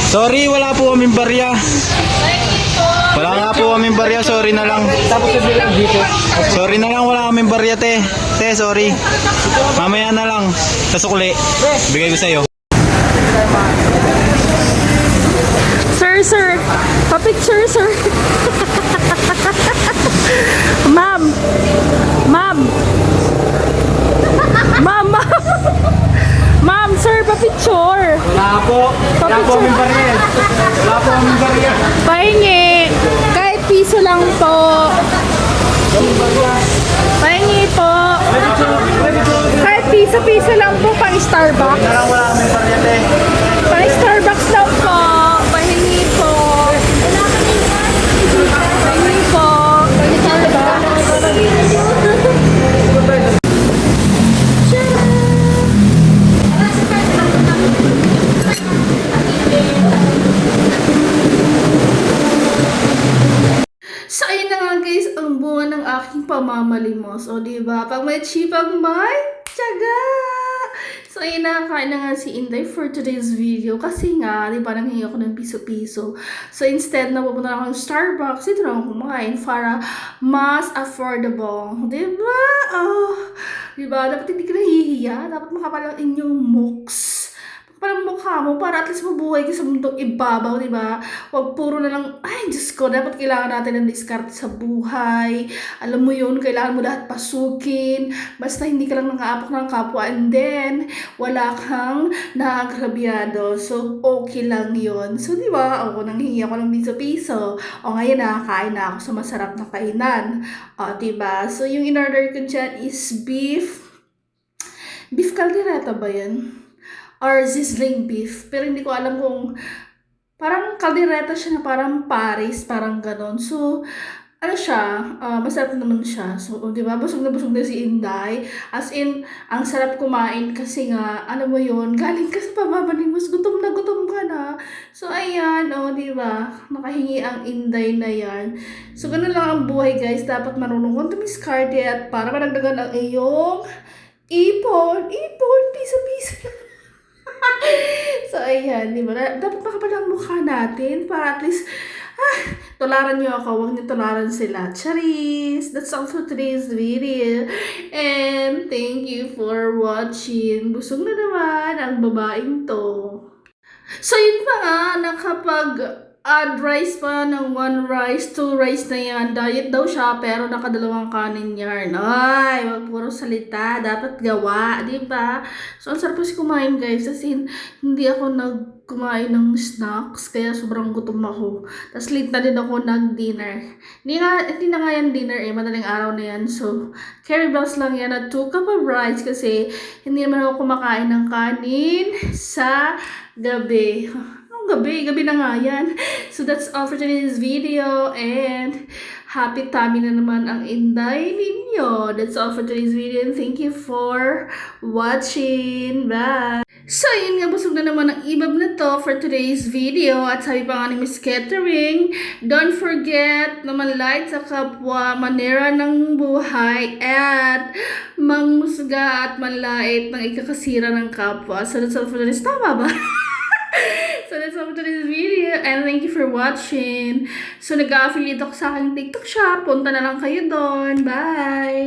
Sorry, wala po kaming barya. Wala nga po kaming barya, sorry na lang. Sorry na lang, wala kaming barya, te. Te, sorry. Mamaya na lang, sa sukli. Bigay ko sa'yo. Sir. Pa-picture, sir. Ma'am. Ma'am, sir, pa-picture. Wala po. Wala po kaming barya. Wala po kaming barya. Pahingi. Kahit piso lang po. Pahingi po. Kahit piso lang po pang Starbucks. Wala kaming barya, te. Pang Starbucks lang po. Pahingi po. Pahingi po. Pang Starbucks. So, ayun na nga guys, ang bunga ng aking pamamalimos. O, diba? Pag may chipang may tiyaga! So, ayun na, kain na nga si Inday for today's video. Kasi nga, diba, nanghingi ako ng piso-piso. So, instead na pupunta ako ng Starbucks, ito na ako kumain para mas affordable. Diba? Oh, diba? Dapat hindi ka nahihiya. Dapat makapalang inyong mooks. Parang mukha mo, para at least mabuhay ka sa mundong ibabaw, di ba? Huwag puro na lang, ay, Diyos ko, dapat kailangan natin ng diskarte sa buhay. Alam mo yun, kailangan mo lahat pasukin. Basta hindi ka lang nangaapak ng kapwa, and then, wala kang naagrabyado. So, okay lang yun. So, di ba, ako, nanghihingi ako ng piso-piso. O, ngayon kain na ako sa masarap na kainan. O, di ba? So, yung in-order ko dyan is beef caldereta ba yan? Or sizzling beef. Pero hindi ko alam kung parang kaldereta siya na parang Paris, parang ganon. So, ano siya, masarap naman siya. So, di ba, busog na si Inday. As in, ang sarap kumain kasi nga, ano mo yun, galing ka sa pamamalimos, gutom ka na. So, ayan, di ba, nakahingi ang Inday na yan. So, ganun lang ang buhay, guys. Dapat marunong kang tumiskarte at para madagdagan ang iyong ipon, piso-piso lang. So, ayan, di ba? Dapat makapalang mukha natin para at least, tularan nyo ako, huwag nyo tularan sila. Charis! That's all for today's video. And thank you for watching. Busog na naman ang babaeng to. So, yun pa nga, nakapag-add rice pa ng 1 rice, 2 rice na yan. Diet daw siya, pero nakadalawang kanin yan. Ay, wag puro salita. Dapat gawa, di ba? So, ang sarap kasi kumain, guys. Kasi hindi ako kumain ng snacks, kaya sobrang gutom ako. Tapos late na din ako nag-dinner. Hindi na nga yan dinner madaling araw na yan. So, carry bells lang yan at 2 cup of rice kasi hindi naman ako kumakain ng kanin sa gabi. Gabi na nga yan. So, that's all for today's video and happy tummy na naman ang Inday ninyo. That's all for today's video and thank you for watching. Bye! So, yun nga, busog na naman ang ibab na to for today's video. At sabi pa nga ni Miss Catering, don't forget na manlight sa kapwa, manera ng buhay, at mangmusga at manlait ng ikakasira ng kapwa. So, that's all for today's, tama ba? So, that's all for today's video and thank you for watching. So, nag-affiliate ako sa aking TikTok shop. Punta na lang kayo doon. Bye!